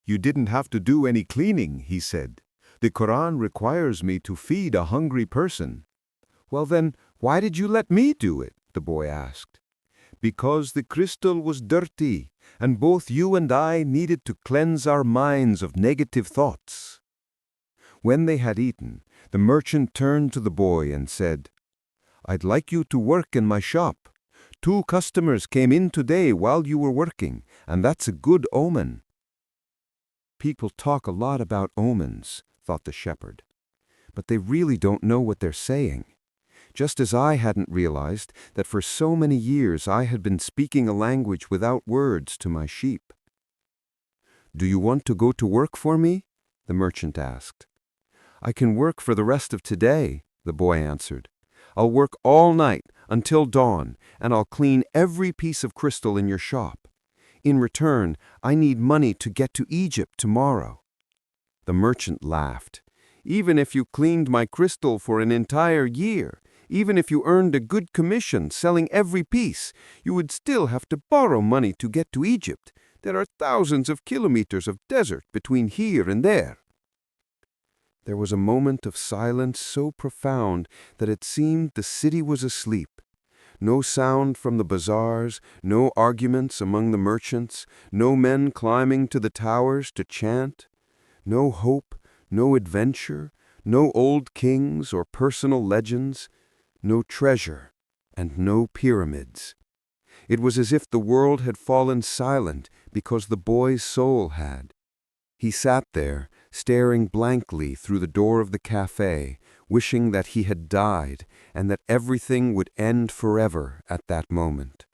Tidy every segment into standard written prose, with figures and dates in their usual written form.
You didn't have to do any cleaning, he said. The Quran requires me to feed a hungry person. Well then, why did you let me do it? The boy asked. Because the crystal was dirty, and both you and I needed to cleanse our minds of negative thoughts. When they had eaten, the merchant turned to the boy and said, I'd like you to work in my shop. 2 customers came in today while you were working, and that's a good omen. People talk a lot about omens, thought the shepherd, but they really don't know what they're saying. Just as I hadn't realized that for so many years I had been speaking a language without words to my sheep. Do you want to go to work for me? The merchant asked. I can work for the rest of today, the boy answered. I'll work all night until dawn, and I'll clean every piece of crystal in your shop. In return, I need money to get to Egypt tomorrow. The merchant laughed. Even if you cleaned my crystal for an entire year, even if you earned a good commission selling every piece, you would still have to borrow money to get to Egypt. There are thousands of kilometers of desert between here and there. There was a moment of silence so profound that it seemed the city was asleep. No sound from the bazaars, no arguments among the merchants, no men climbing to the towers to chant, no hope, no adventure, no old kings or personal legends, no treasure, and no pyramids. It was as if the world had fallen silent because the boy's soul had. He sat there, staring blankly through the door of the cafe, wishing that he had died and that everything would end forever at that moment.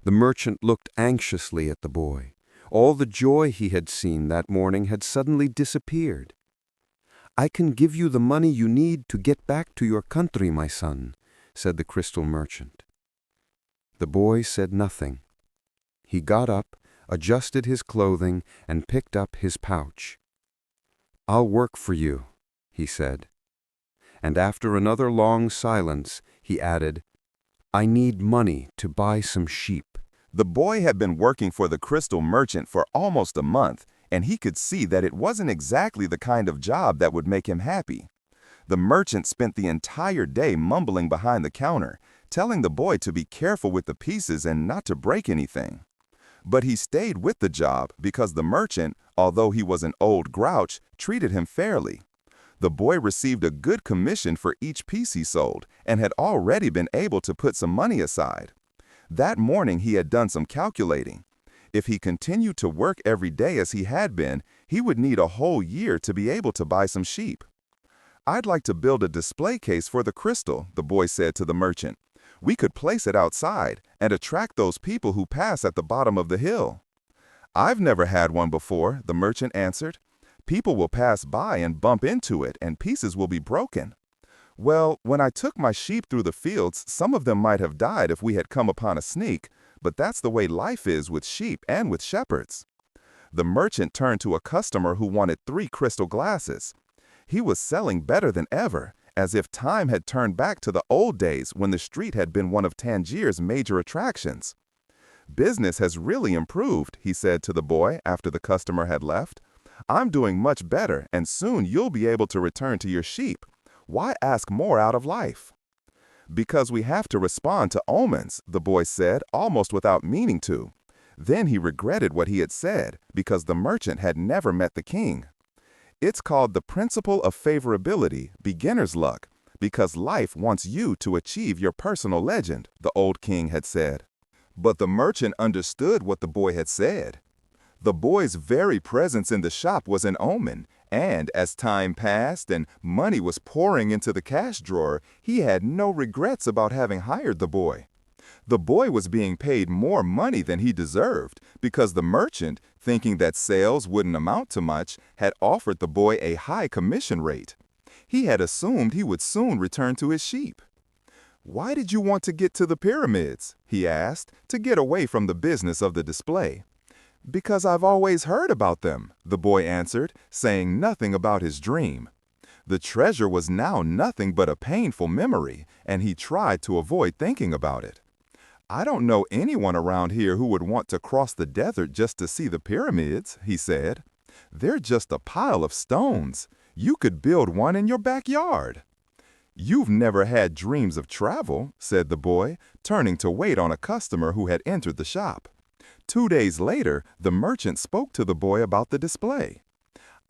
The merchant looked anxiously at the boy. All the joy he had seen that morning had suddenly disappeared. I can give you the money you need to get back to your country, my son, said the crystal merchant. The boy said nothing. He got up, adjusted his clothing, and picked up his pouch. I'll work for you, he said. And after another long silence, he added, I need money to buy some sheep. The boy had been working for the crystal merchant for almost a month, and he could see that it wasn't exactly the kind of job that would make him happy. The merchant spent the entire day mumbling behind the counter, telling the boy to be careful with the pieces and not to break anything. But he stayed with the job because the merchant, although he was an old grouch, treated him fairly. The boy received a good commission for each piece he sold and had already been able to put some money aside. That morning he had done some calculating. If he continued to work every day as he had been, he would need a whole year to be able to buy some sheep. I'd like to build a display case for the crystal, the boy said to the merchant. We could place it outside and attract those people who pass at the bottom of the hill. I've never had one before, the merchant answered. People will pass by and bump into it, and pieces will be broken. Well, when I took my sheep through the fields, some of them might have died if we had come upon a sneak, but that's the way life is with sheep and with shepherds. The merchant turned to a customer who wanted 3 crystal glasses. He was selling better than ever, as if time had turned back to the old days when the street had been one of Tangier's major attractions. Business has really improved, he said to the boy after the customer had left. I'm doing much better, and soon you'll be able to return to your sheep. Why ask more out of life? Because we have to respond to omens, the boy said, almost without meaning to. Then he regretted what he had said, because the merchant had never met the king. It's called the principle of favorability, beginner's luck, because life wants you to achieve your personal legend, the old king had said. But the merchant understood what the boy had said. The boy's very presence in the shop was an omen, and as time passed and money was pouring into the cash drawer, he had no regrets about having hired the boy. The boy was being paid more money than he deserved because the merchant, thinking that sales wouldn't amount to much, had offered the boy a high commission rate. He had assumed he would soon return to his sheep. Why did you want to get to the pyramids? He asked, to get away from the business of the display. Because I've always heard about them, the boy answered, saying nothing about his dream. The treasure was now nothing but a painful memory, and he tried to avoid thinking about it. "I don't know anyone around here who would want to cross the desert just to see the pyramids," he said. "They're just a pile of stones. You could build one in your backyard." "You've never had dreams of travel," said the boy, turning to wait on a customer who had entered the shop. 2 days later, the merchant spoke to the boy about the display.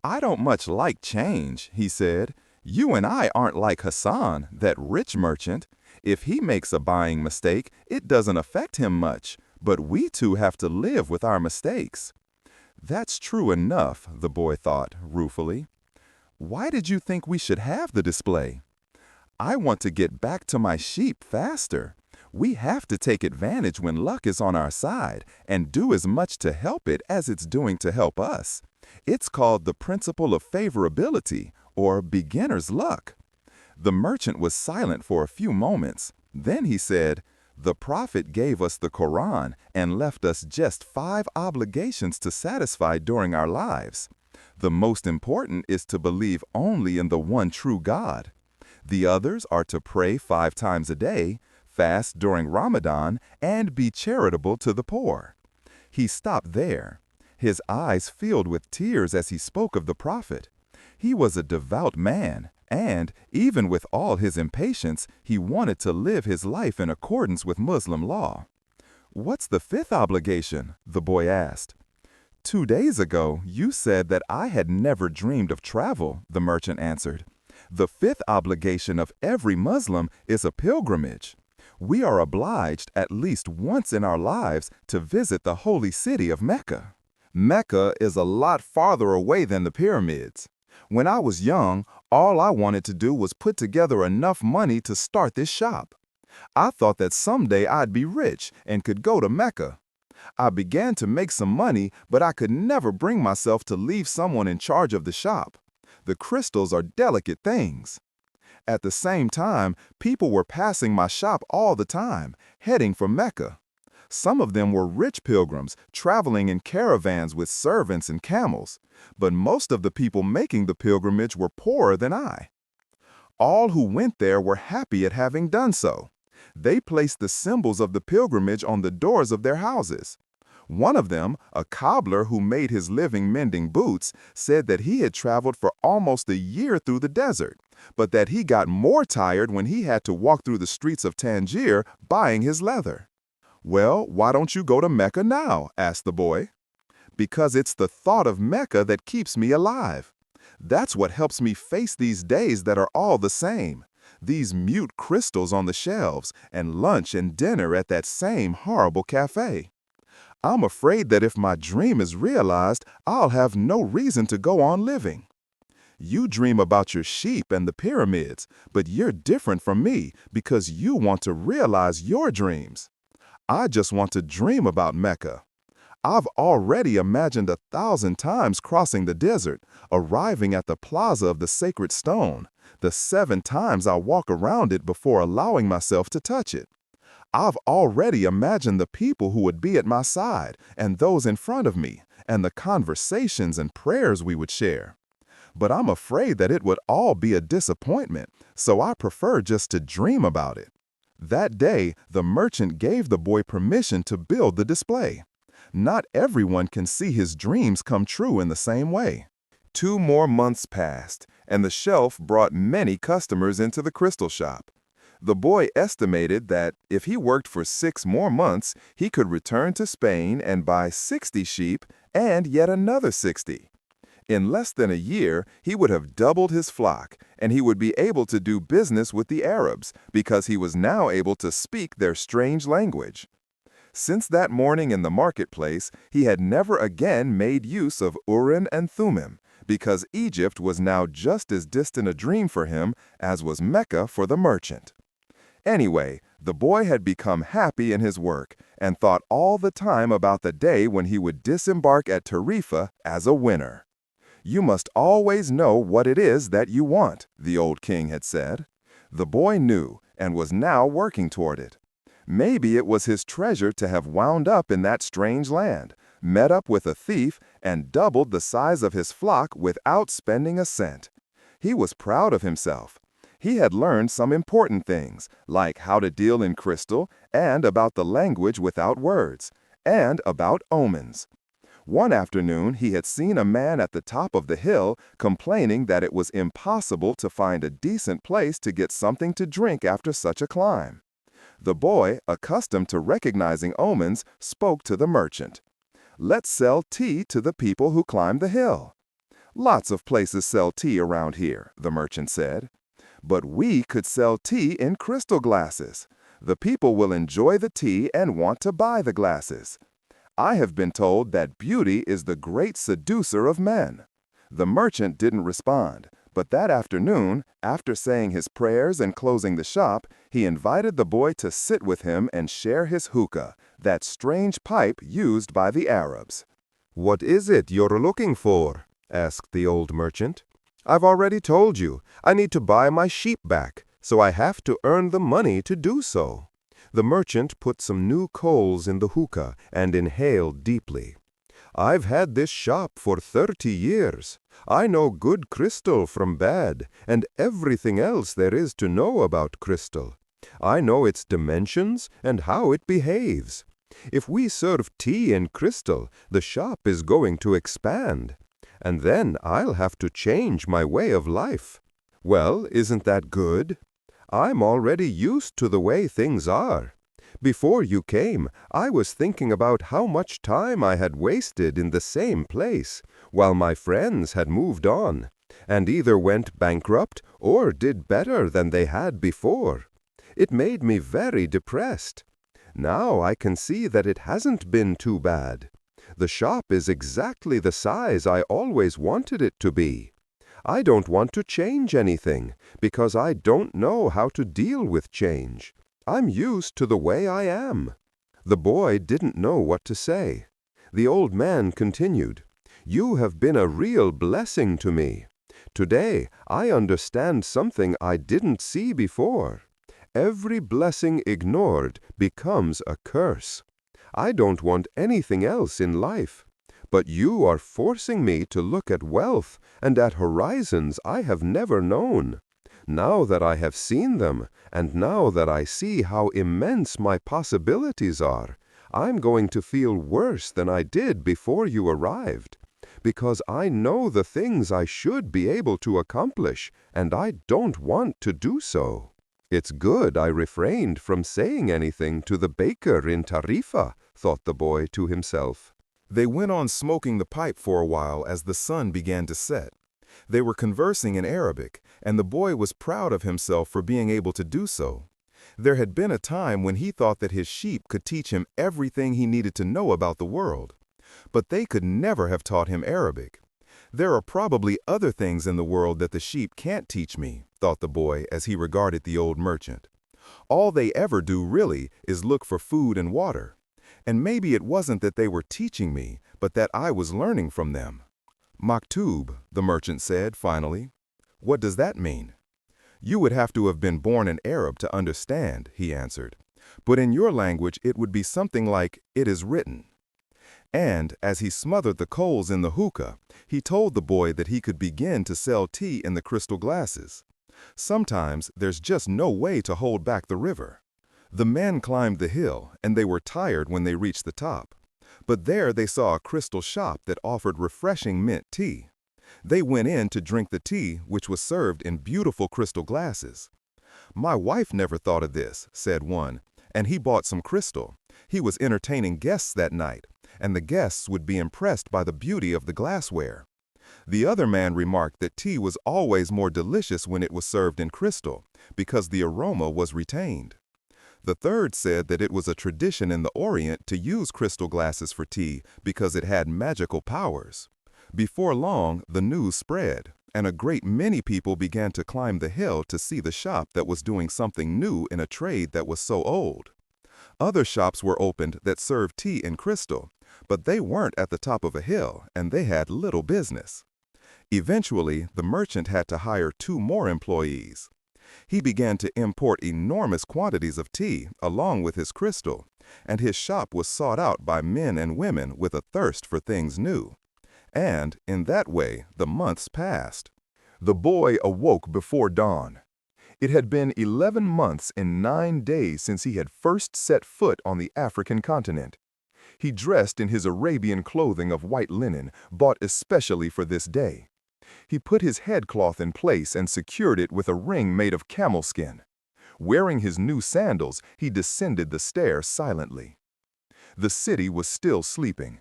"I don't much like change," he said. "You and I aren't like Hassan, that rich merchant. If he makes a buying mistake, it doesn't affect him much, but we two have to live with our mistakes." "That's true enough," the boy thought, ruefully. "Why did you think we should have the display?" "I want to get back to my sheep faster. We have to take advantage when luck is on our side and do as much to help it as it's doing to help us. It's called the principle of favorability, or beginner's luck." The merchant was silent for a few moments. Then he said, "The Prophet gave us the Quran and left us just 5 obligations to satisfy during our lives. The most important is to believe only in the one true God. The others are to pray 5 times a day, fast during Ramadan, and be charitable to the poor." He stopped there. His eyes filled with tears as he spoke of the Prophet. He was a devout man, and, even with all his impatience, he wanted to live his life in accordance with Muslim law. "What's the 5th obligation?" the boy asked. "2 days ago, you said that I had never dreamed of travel," the merchant answered. "The 5th obligation of every Muslim is a pilgrimage. We are obliged at least once in our lives to visit the holy city of Mecca." "Mecca is a lot farther away than the pyramids. When I was young, all I wanted to do was put together enough money to start this shop. I thought that someday I'd be rich and could go to Mecca. I began to make some money, but I could never bring myself to leave someone in charge of the shop. The crystals are delicate things. At the same time, people were passing my shop all the time, heading for Mecca. Some of them were rich pilgrims, traveling in caravans with servants and camels, but most of the people making the pilgrimage were poorer than I. All who went there were happy at having done so. They placed the symbols of the pilgrimage on the doors of their houses. One of them, a cobbler who made his living mending boots, said that he had traveled for almost a year through the desert, but that he got more tired when he had to walk through the streets of Tangier buying his leather. "Well, why don't you go to Mecca now?" asked the boy. "Because it's the thought of Mecca that keeps me alive. That's what helps me face these days that are all the same. These mute crystals on the shelves, and lunch and dinner at that same horrible cafe. I'm afraid that if my dream is realized, I'll have no reason to go on living. You dream about your sheep and the pyramids, but you're different from me because you want to realize your dreams. I just want to dream about Mecca. I've already imagined 1,000 times crossing the desert, arriving at the plaza of the sacred stone, the 7 times I walk around it before allowing myself to touch it. I've already imagined the people who would be at my side and those in front of me, and the conversations and prayers we would share. But I'm afraid that it would all be a disappointment, so I prefer just to dream about it." That day, the merchant gave the boy permission to build the display. Not everyone can see his dreams come true in the same way. 2 more months passed, and the shelf brought many customers into the crystal shop. The boy estimated that if he worked for 6 more months, he could return to Spain and buy 60 sheep and yet another 60. In less than a year, he would have doubled his flock, and he would be able to do business with the Arabs because he was now able to speak their strange language. Since that morning in the marketplace, he had never again made use of Urim and Thummim, because Egypt was now just as distant a dream for him as was Mecca for the merchant. Anyway, the boy had become happy in his work and thought all the time about the day when he would disembark at Tarifa as a winner. "You must always know what it is that you want," the old king had said. The boy knew and was now working toward it. Maybe it was his treasure to have wound up in that strange land, met up with a thief, and doubled the size of his flock without spending a cent. He was proud of himself. He had learned some important things, like how to deal in crystal, and about the language without words, and about omens. One afternoon, he had seen a man at the top of the hill complaining that it was impossible to find a decent place to get something to drink after such a climb. The boy, accustomed to recognizing omens, spoke to the merchant. "Let's sell tea to the people who climb the hill." "Lots of places sell tea around here," the merchant said. "But we could sell tea in crystal glasses. The people will enjoy the tea and want to buy the glasses. I have been told that beauty is the great seducer of men." The merchant didn't respond, but that afternoon, after saying his prayers and closing the shop, he invited the boy to sit with him and share his hookah, that strange pipe used by the Arabs. "What is it you're looking for?" asked the old merchant. "I've already told you, I need to buy my sheep back, so I have to earn the money to do so." The merchant put some new coals in the hookah and inhaled deeply. "I've had this shop for 30 years. I know good crystal from bad, and everything else there is to know about crystal. I know its dimensions and how it behaves. If we serve tea in crystal, the shop is going to expand. And then I'll have to change my way of life. Well, isn't that good? I'm already used to the way things are. Before you came, I was thinking about how much time I had wasted in the same place, while my friends had moved on, and either went bankrupt or did better than they had before. It made me very depressed. Now I can see that it hasn't been too bad. The shop is exactly the size I always wanted it to be. I don't want to change anything, because I don't know how to deal with change. I'm used to the way I am." The boy didn't know what to say. The old man continued, "You have been a real blessing to me. Today I understand something I didn't see before. Every blessing ignored becomes a curse. I don't want anything else in life. But you are forcing me to look at wealth and at horizons I have never known. Now that I have seen them, and now that I see how immense my possibilities are, I'm going to feel worse than I did before you arrived, because I know the things I should be able to accomplish, and I don't want to do so. It's good I refrained from saying anything to the baker in Tarifa," thought the boy to himself. They went on smoking the pipe for a while as the sun began to set. They were conversing in Arabic, and the boy was proud of himself for being able to do so. There had been a time when he thought that his sheep could teach him everything he needed to know about the world. But they could never have taught him Arabic. "There are probably other things in the world that the sheep can't teach me," thought the boy as he regarded the old merchant. "All they ever do really is look for food and water. And maybe it wasn't that they were teaching me, but that I was learning from them." "Maktub," the merchant said finally. "What does that mean?" "You would have to have been born an Arab to understand," he answered. "But in your language it would be something like, 'It is written.'" And, as he smothered the coals in the hookah, he told the boy that he could begin to sell tea in the crystal glasses. Sometimes there's just no way to hold back the river. The men climbed the hill, and they were tired when they reached the top. But there they saw a crystal shop that offered refreshing mint tea. They went in to drink the tea, which was served in beautiful crystal glasses. "My wife never thought of this," said one, "and he bought some crystal. He was entertaining guests that night, and the guests would be impressed by the beauty of the glassware." The other man remarked that tea was always more delicious when it was served in crystal, because the aroma was retained. The third said that it was a tradition in the Orient to use crystal glasses for tea because it had magical powers. Before long, the news spread, and a great many people began to climb the hill to see the shop that was doing something new in a trade that was so old. Other shops were opened that served tea in crystal, but they weren't at the top of a hill, and they had little business. Eventually, the merchant had to hire 2 more employees. He began to import enormous quantities of tea along with his crystal, and his shop was sought out by men and women with a thirst for things new. And, in that way, the months passed. The boy awoke before dawn. It had been 11 months and 9 days since he had first set foot on the African continent. He dressed in his Arabian clothing of white linen, bought especially for this day. He put his headcloth in place and secured it with a ring made of camel skin. Wearing his new sandals, he descended the stairs silently. The city was still sleeping.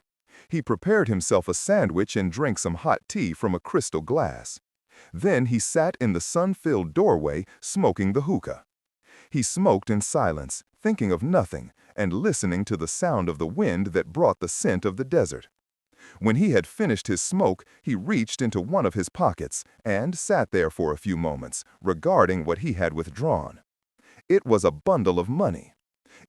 He prepared himself a sandwich and drank some hot tea from a crystal glass. Then he sat in the sun-filled doorway, smoking the hookah. He smoked in silence, thinking of nothing, and listening to the sound of the wind that brought the scent of the desert. When he had finished his smoke, he reached into one of his pockets and sat there for a few moments, regarding what he had withdrawn. It was a bundle of money,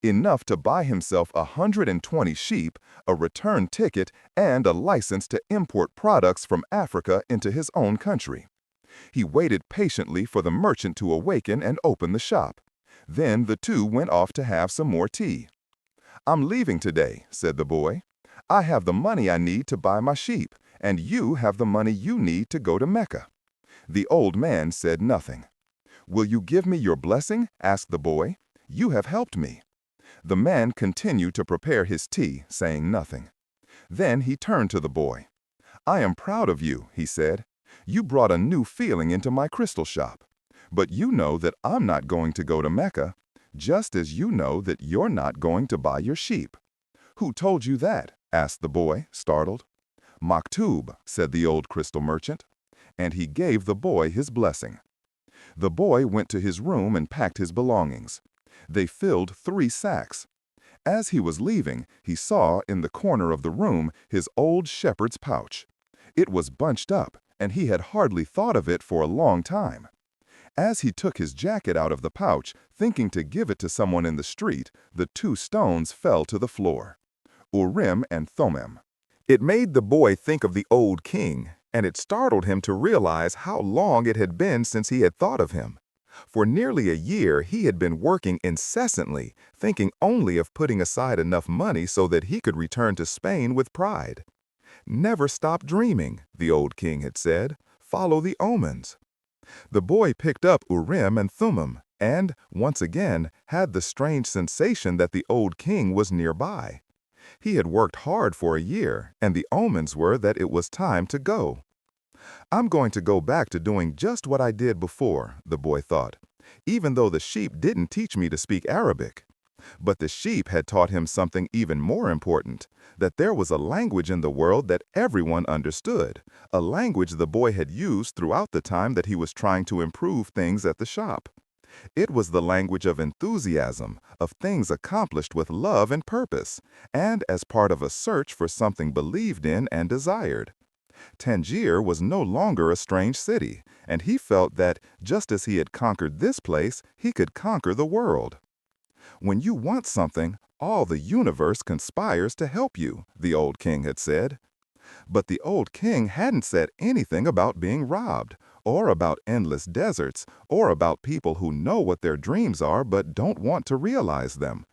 enough to buy himself 120 sheep, a return ticket, and a license to import products from Africa into his own country. He waited patiently for the merchant to awaken and open the shop. Then the two went off to have some more tea. "I'm leaving today," said the boy. "I have the money I need to buy my sheep, and you have the money you need to go to Mecca." The old man said nothing. "Will you give me your blessing?" asked the boy. "You have helped me." The man continued to prepare his tea, saying nothing. Then he turned to the boy. "I am proud of you," he said. "You brought a new feeling into my crystal shop. But you know that I'm not going to go to Mecca, just as you know that you're not going to buy your sheep." "Who told you that?" asked the boy, startled. "Maktub," said the old crystal merchant, and he gave the boy his blessing. The boy went to his room and packed his belongings. They filled 3 sacks. As he was leaving, he saw in the corner of the room his old shepherd's pouch. It was bunched up, and he had hardly thought of it for a long time. As he took his jacket out of the pouch, thinking to give it to someone in the street, the 2 stones fell to the floor. Urim and Thummim. It made the boy think of the old king, and it startled him to realize how long it had been since he had thought of him. For nearly a year he had been working incessantly, thinking only of putting aside enough money so that he could return to Spain with pride. "Never stop dreaming," the old king had said. "Follow the omens." The boy picked up Urim and Thummim and, once again, had the strange sensation that the old king was nearby. He had worked hard for a year, and the omens were that it was time to go. "I'm going to go back to doing just what I did before," the boy thought, "even though the sheep didn't teach me to speak Arabic." But the sheep had taught him something even more important, that there was a language in the world that everyone understood, a language the boy had used throughout the time that he was trying to improve things at the shop. It was the language of enthusiasm, of things accomplished with love and purpose, and as part of a search for something believed in and desired. Tangier was no longer a strange city, and he felt that, just as he had conquered this place, he could conquer the world. "When you want something, all the universe conspires to help you," the old king had said. But the old king hadn't said anything about being robbed, or about endless deserts, or about people who know what their dreams are but don't want to realize them.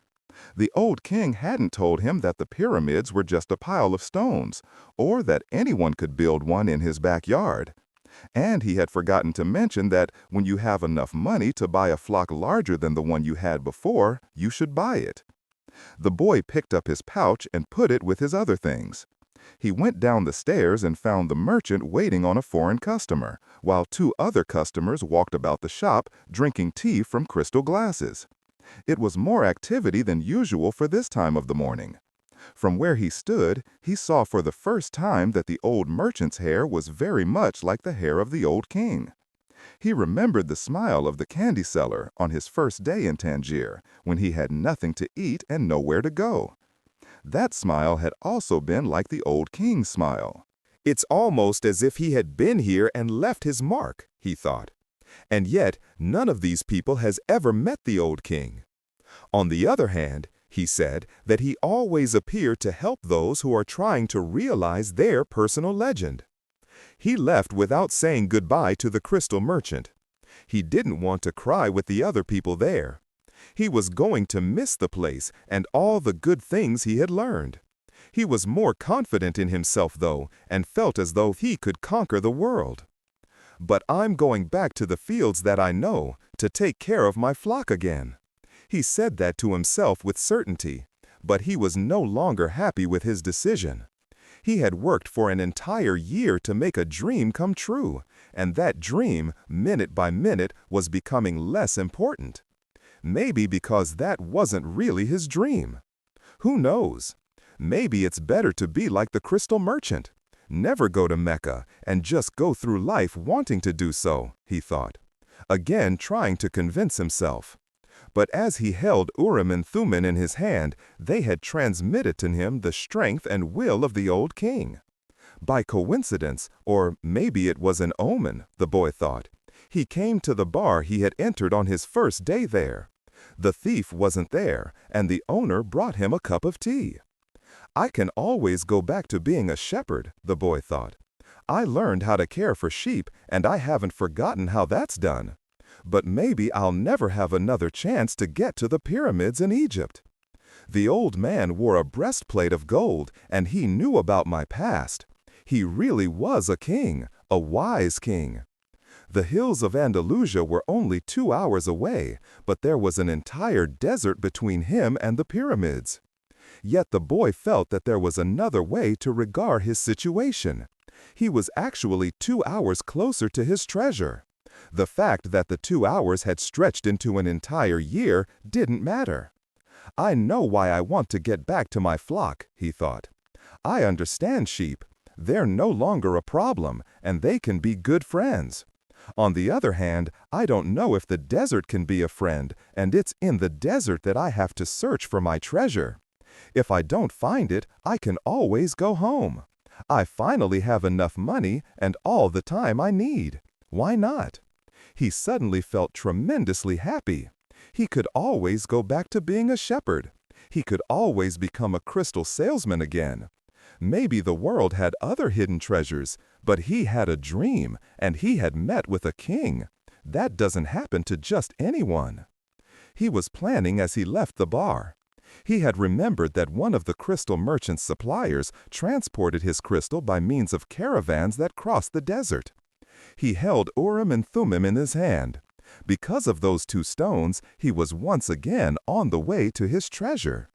The old king hadn't told him that the pyramids were just a pile of stones, or that anyone could build one in his backyard. And he had forgotten to mention that when you have enough money to buy a flock larger than the one you had before, you should buy it. The boy picked up his pouch and put it with his other things. He went down the stairs and found the merchant waiting on a foreign customer, while 2 other customers walked about the shop drinking tea from crystal glasses. It was more activity than usual for this time of the morning. From where he stood, he saw for the first time that the old merchant's hair was very much like the hair of the old king. He remembered the smile of the candy seller on his first day in Tangier, when he had nothing to eat and nowhere to go. That smile had also been like the old king's smile. "It's almost as if he had been here and left his mark," he thought. "And yet, none of these people has ever met the old king. On the other hand, he said that he always appeared to help those who are trying to realize their personal legend." He left without saying goodbye to the crystal merchant. He didn't want to cry with the other people there. He was going to miss the place and all the good things he had learned. He was more confident in himself, though, and felt as though he could conquer the world. But I'm going back to the fields that I know to take care of my flock again." He said that to himself with certainty, but he was no longer happy with his decision. He had worked for an entire year to make a dream come true, and that dream, minute by minute, was becoming less important. Maybe because that wasn't really his dream. Who knows? Maybe it's better to be like the crystal merchant. Never go to Mecca and just go through life wanting to do so, he thought, again trying to convince himself. But as he held Urim and Thummim in his hand, they had transmitted to him the strength and will of the old king. By coincidence, or maybe it was an omen, the boy thought, he came to the bar he had entered on his first day there. The thief wasn't there, and the owner brought him a cup of tea. I can always go back to being a shepherd, the boy thought. I learned how to care for sheep, and I haven't forgotten how that's done. But maybe I'll never have another chance to get to the pyramids in Egypt. The old man wore a breastplate of gold, and he knew about my past. He really was a king, a wise king. The hills of Andalusia were only 2 hours away, but there was an entire desert between him and the pyramids. Yet the boy felt that there was another way to regard his situation. He was actually 2 hours closer to his treasure. The fact that the 2 hours had stretched into an entire year didn't matter. I know why I want to get back to my flock, he thought. I understand sheep. They're no longer a problem, and they can be good friends. On the other hand, I don't know if the desert can be a friend, and it's in the desert that I have to search for my treasure. If I don't find it, I can always go home. I finally have enough money and all the time I need. Why not? He suddenly felt tremendously happy. He could always go back to being a shepherd. He could always become a crystal salesman again. Maybe the world had other hidden treasures, but he had a dream, and he had met with a king. That doesn't happen to just anyone. He was planning as he left the bar. He had remembered that one of the crystal merchant's suppliers transported his crystal by means of caravans that crossed the desert. He held Urim and Thummim in his hand. Because of those 2 stones, he was once again on the way to his treasure.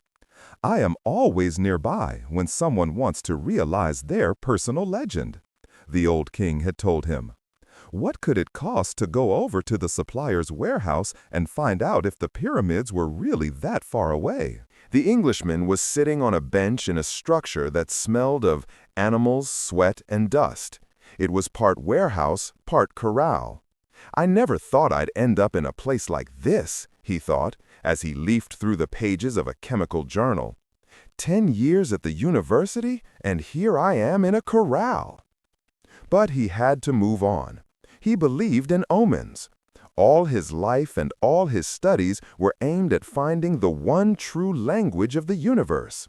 I am always nearby when someone wants to realize their personal legend, the old king had told him. What could it cost to go over to the supplier's warehouse and find out if the pyramids were really that far away? The Englishman was sitting on a bench in a structure that smelled of animals, sweat, and dust. It was part warehouse, part corral. I never thought I'd end up in a place like this, he thought, as he leafed through the pages of a chemical journal. 10 years at the university, and here I am in a corral. But he had to move on. He believed in omens. All his life and all his studies were aimed at finding the one true language of the universe.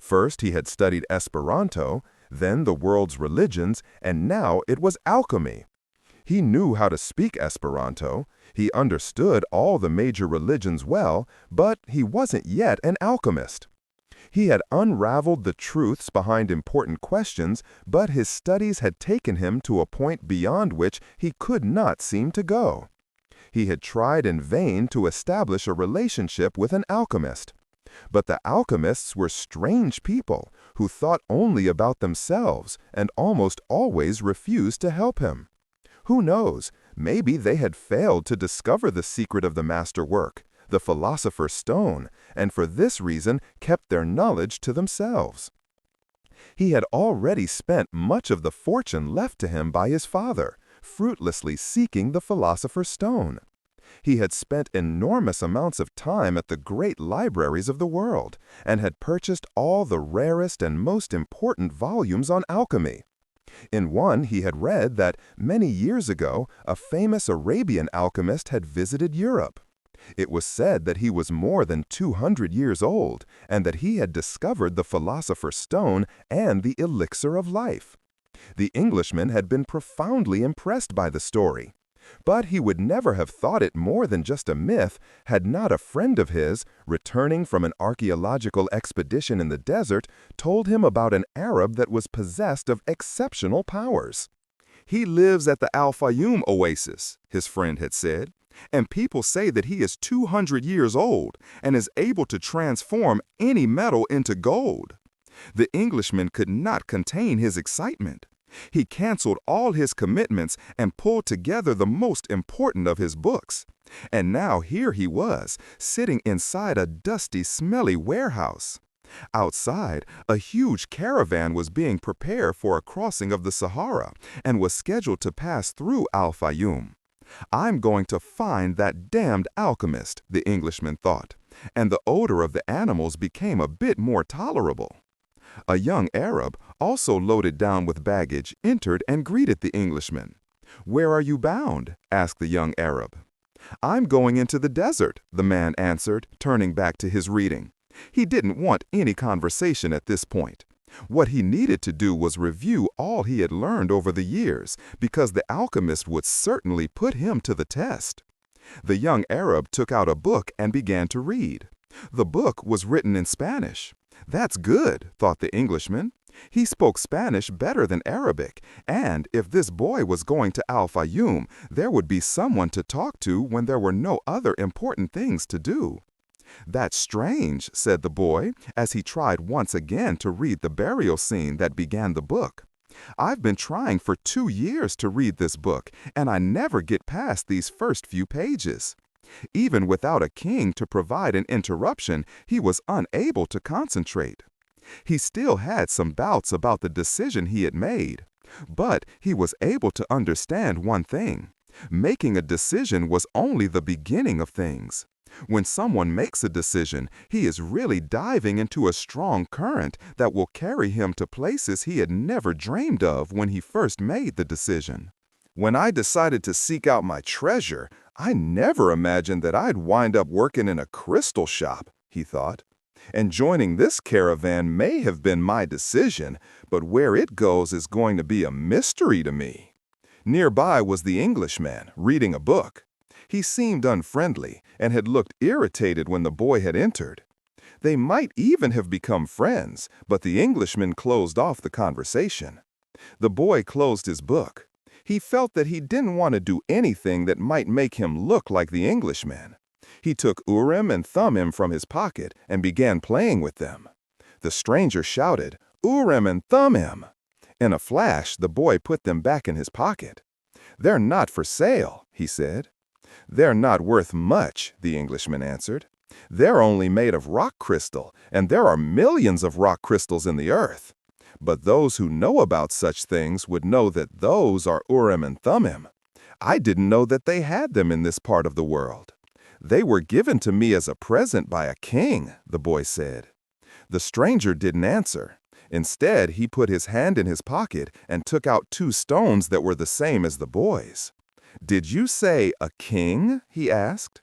First he had studied Esperanto, then the world's religions, and now it was alchemy. He knew how to speak Esperanto, he understood all the major religions well, but he wasn't yet an alchemist. He had unraveled the truths behind important questions, but his studies had taken him to a point beyond which he could not seem to go. He had tried in vain to establish a relationship with an alchemist. But the alchemists were strange people who thought only about themselves and almost always refused to help him. Who knows, maybe they had failed to discover the secret of the master work, the philosopher's stone, and for this reason kept their knowledge to themselves. He had already spent much of the fortune left to him by his father, fruitlessly seeking the philosopher's stone. He had spent enormous amounts of time at the great libraries of the world, and had purchased all the rarest and most important volumes on alchemy. In one he had read that many years ago a famous Arabian alchemist had visited Europe. It was said that he was more than 200 years old, and that he had discovered the philosopher's stone and the elixir of life. The Englishman had been profoundly impressed by the story. But he would never have thought it more than just a myth had not a friend of his, returning from an archaeological expedition in the desert, told him about an Arab that was possessed of exceptional powers. "He lives at the Al-Fayoum oasis," his friend had said, "and people say that he is 200 years old and is able to transform any metal into gold." The Englishman could not contain his excitement. He canceled all his commitments and pulled together the most important of his books. And now here he was, sitting inside a dusty, smelly warehouse. Outside, a huge caravan was being prepared for a crossing of the Sahara and was scheduled to pass through Al-Fayoum. "I'm going to find that damned alchemist," the Englishman thought, and the odor of the animals became a bit more tolerable. A young Arab, also loaded down with baggage, entered and greeted the Englishman. "Where are you bound?" asked the young Arab. "I'm going into the desert," the man answered, turning back to his reading. He didn't want any conversation at this point. What he needed to do was review all he had learned over the years, because the alchemist would certainly put him to the test. The young Arab took out a book and began to read. The book was written in Spanish. "That's good," thought the Englishman. He spoke Spanish better than Arabic, and if this boy was going to Al-Fayoum, there would be someone to talk to when there were no other important things to do. "That's strange," said the boy, as he tried once again to read the burial scene that began the book. "I've been trying for 2 years to read this book, and I never get past these first few pages." Even without a king to provide an interruption, he was unable to concentrate. He still had some doubts about the decision he had made, but he was able to understand one thing. Making a decision was only the beginning of things. When someone makes a decision, he is really diving into a strong current that will carry him to places he had never dreamed of when he first made the decision. "When I decided to seek out my treasure, I never imagined that I'd wind up working in a crystal shop," he thought. "And joining this caravan may have been my decision, but where it goes is going to be a mystery to me." Nearby was the Englishman, reading a book. He seemed unfriendly and had looked irritated when the boy had entered. They might even have become friends, but the Englishman closed off the conversation. The boy closed his book. He felt that he didn't want to do anything that might make him look like the Englishman. He took Urim and Thummim from his pocket and began playing with them. The stranger shouted, "Urim and Thummim!" In a flash, the boy put them back in his pocket. "They're not for sale," he said. "They're not worth much," the Englishman answered. "They're only made of rock crystal, and there are millions of rock crystals in the earth. But those who know about such things would know that those are Urim and Thummim. I didn't know that they had them in this part of the world. They were given to me as a present by a king," the boy said. The stranger didn't answer. Instead, he put his hand in his pocket and took out 2 stones that were the same as the boy's. "Did you say a king?" he asked.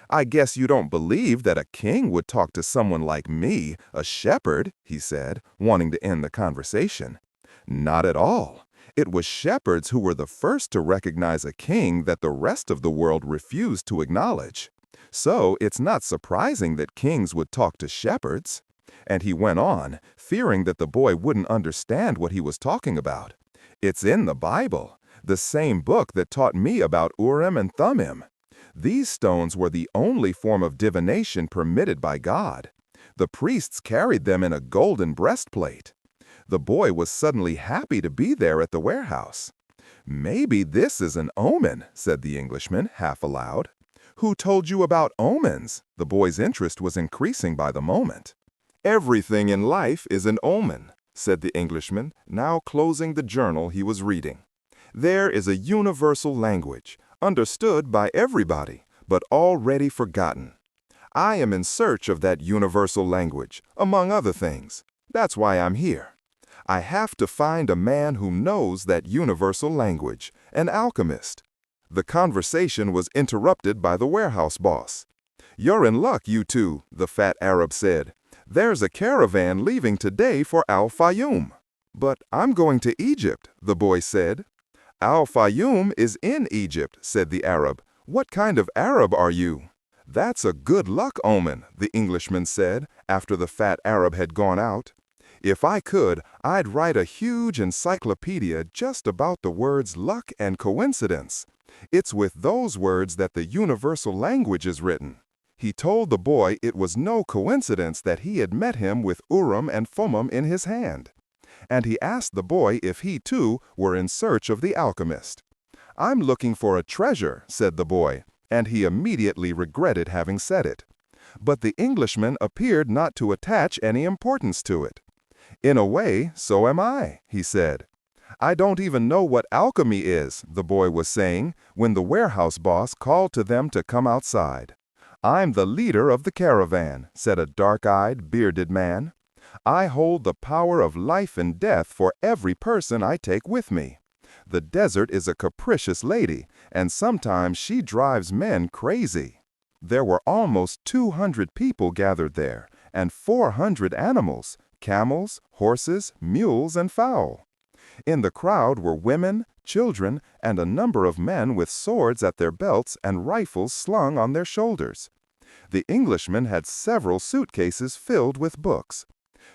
"I guess you don't believe that a king would talk to someone like me, a shepherd," he said, wanting to end the conversation. "Not at all. It was shepherds who were the first to recognize a king that the rest of the world refused to acknowledge. So it's not surprising that kings would talk to shepherds." And he went on, fearing that the boy wouldn't understand what he was talking about. "It's in the Bible, the same book that taught me about Urim and Thummim. These stones were the only form of divination permitted by God. The priests carried them in a golden breastplate." The boy was suddenly happy to be there at the warehouse. "Maybe this is an omen," said the Englishman, half aloud. "Who told you about omens?" The boy's interest was increasing by the moment. "Everything in life is an omen," said the Englishman, now closing the journal he was reading. "There is a universal language, understood by everybody, but already forgotten. I am in search of that universal language, among other things. That's why I'm here. I have to find a man who knows that universal language, an alchemist." The conversation was interrupted by the warehouse boss. "You're in luck, you two," the fat Arab said. "There's a caravan leaving today for Al-Fayoum." "But I'm going to Egypt," the boy said. "Al-Fayoum is in Egypt," said the Arab. "What kind of Arab are you?" "That's a good luck omen," the Englishman said, after the fat Arab had gone out. If I could, I'd write a huge encyclopedia just about the words luck and coincidence. It's with those words that the universal language is written. He told the boy it was no coincidence that he had met him with Urim and Thummim in his hand. And he asked the boy if he too were in search of the alchemist. "I'm looking for a treasure," said the boy, and he immediately regretted having said it. But the Englishman appeared not to attach any importance to it. "In a way, so am I," he said. "I don't even know what alchemy is," the boy was saying, when the warehouse boss called to them to come outside. "I'm the leader of the caravan," said a dark-eyed, bearded man. "I hold the power of life and death for every person I take with me. The desert is a capricious lady, and sometimes she drives men crazy." There were almost 200 people gathered there, and 400 animals, camels, horses, mules, and fowl. In the crowd were women, children, and a number of men with swords at their belts and rifles slung on their shoulders. The Englishman had several suitcases filled with books.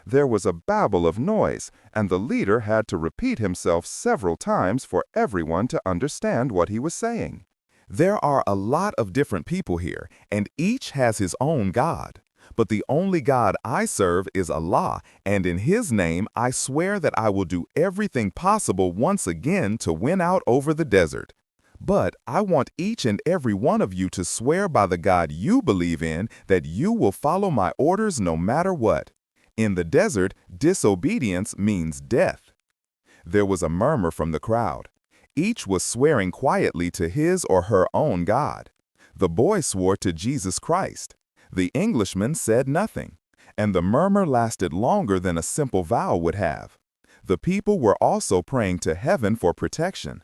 There was a babel of noise, and the leader had to repeat himself several times for everyone to understand what he was saying. There are a lot of different people here, and each has his own God. But the only God I serve is Allah, and in His name I swear that I will do everything possible once again to win out over the desert. But I want each and every one of you to swear by the God you believe in that you will follow my orders no matter what. In the desert, disobedience means death." There was a murmur from the crowd. Each was swearing quietly to his or her own God. The boy swore to Jesus Christ. The Englishman said nothing, and the murmur lasted longer than a simple vow would have. The people were also praying to heaven for protection.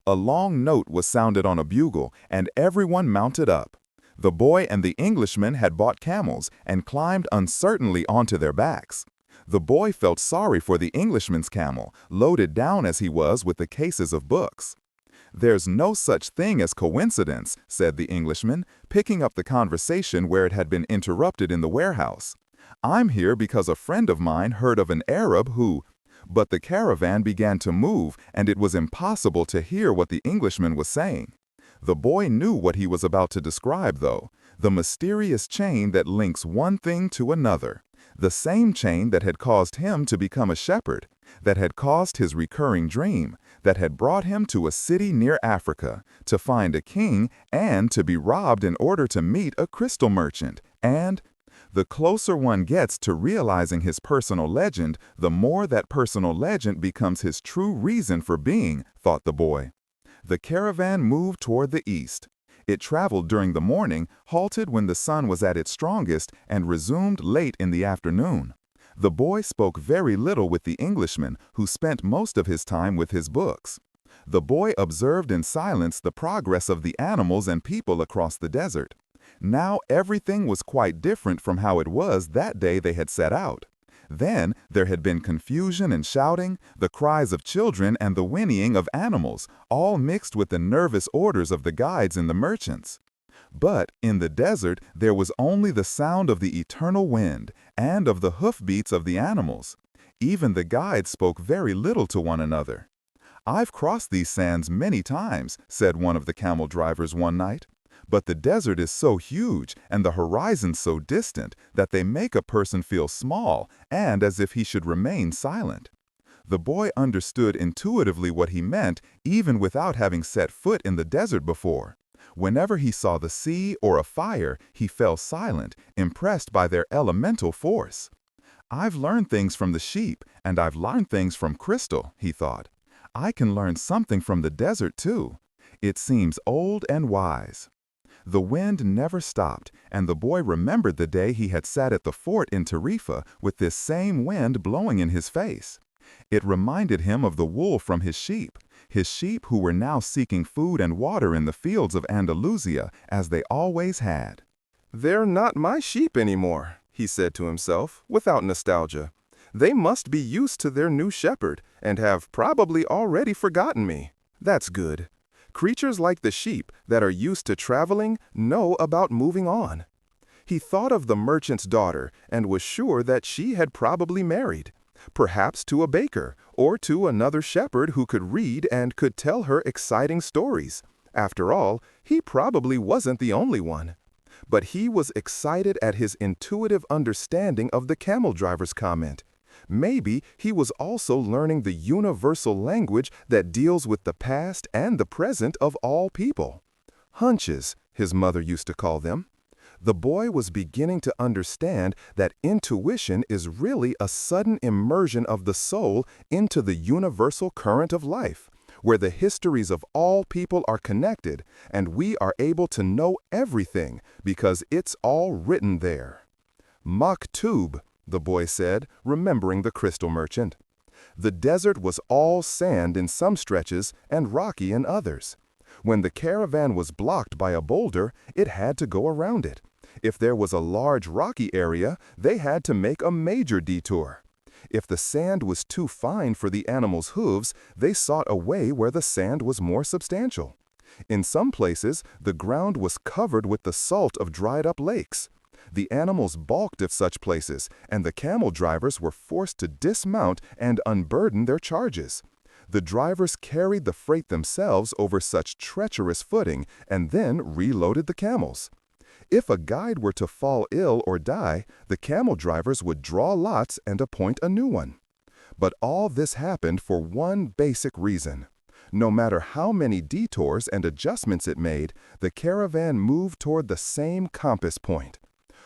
A long note was sounded on a bugle, and everyone mounted up. The boy and the Englishman had bought camels and climbed uncertainly onto their backs. The boy felt sorry for the Englishman's camel, loaded down as he was with the cases of books. "There's no such thing as coincidence," said the Englishman, picking up the conversation where it had been interrupted in the warehouse. "I'm here because a friend of mine heard of an Arab who—" But the caravan began to move, and it was impossible to hear what the Englishman was saying. The boy knew what he was about to describe, though, the mysterious chain that links one thing to another, the same chain that had caused him to become a shepherd, that had caused his recurring dream, that had brought him to a city near Africa, to find a king, and to be robbed in order to meet a crystal merchant, and— The closer one gets to realizing his personal legend, the more that personal legend becomes his true reason for being, thought the boy. The caravan moved toward the east. It traveled during the morning, halted when the sun was at its strongest, and resumed late in the afternoon. The boy spoke very little with the Englishman, who spent most of his time with his books. The boy observed in silence the progress of the animals and people across the desert. Now everything was quite different from how it was that day they had set out. Then there had been confusion and shouting, the cries of children and the whinnying of animals, all mixed with the nervous orders of the guides and the merchants. But in the desert there was only the sound of the eternal wind and of the hoofbeats of the animals. Even the guides spoke very little to one another. "I've crossed these sands many times," said one of the camel drivers one night. "But the desert is so huge and the horizon so distant that they make a person feel small and as if he should remain silent." The boy understood intuitively what he meant even without having set foot in the desert before. Whenever he saw the sea or a fire, he fell silent, impressed by their elemental force. "I've learned things from the sheep, and I've learned things from crystal," he thought. "I can learn something from the desert too. It seems old and wise." The wind never stopped, and the boy remembered the day he had sat at the fort in Tarifa with this same wind blowing in his face. It reminded him of the wool from his sheep who were now seeking food and water in the fields of Andalusia, as they always had. "They're not my sheep anymore," he said to himself, without nostalgia. "They must be used to their new shepherd, and have probably already forgotten me. That's good. Creatures like the sheep that are used to traveling know about moving on." He thought of the merchant's daughter and was sure that she had probably married. Perhaps to a baker, or to another shepherd who could read and could tell her exciting stories. After all, he probably wasn't the only one. But he was excited at his intuitive understanding of the camel driver's comment. Maybe he was also learning the universal language that deals with the past and the present of all people. Hunches, his mother used to call them. The boy was beginning to understand that intuition is really a sudden immersion of the soul into the universal current of life, where the histories of all people are connected, and we are able to know everything because it's all written there. Maktub, the boy said, remembering the crystal merchant. The desert was all sand in some stretches and rocky in others. When the caravan was blocked by a boulder, it had to go around it. If there was a large rocky area, they had to make a major detour. If the sand was too fine for the animals' hooves, they sought a way where the sand was more substantial. In some places, the ground was covered with the salt of dried-up lakes. The animals balked of such places, and the camel drivers were forced to dismount and unburden their charges. The drivers carried the freight themselves over such treacherous footing and then reloaded the camels. If a guide were to fall ill or die, the camel drivers would draw lots and appoint a new one. But all this happened for one basic reason. No matter how many detours and adjustments it made, the caravan moved toward the same compass point.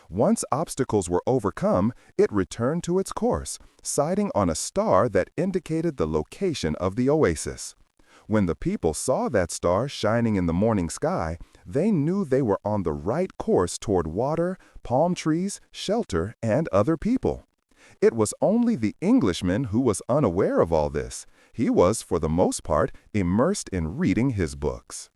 Once obstacles were overcome, it returned to its course, sighting on a star that indicated the location of the oasis. When the people saw that star shining in the morning sky, they knew they were on the right course toward water, palm trees, shelter, and other people. It was only the Englishman who was unaware of all this. He was, for the most part, immersed in reading his books.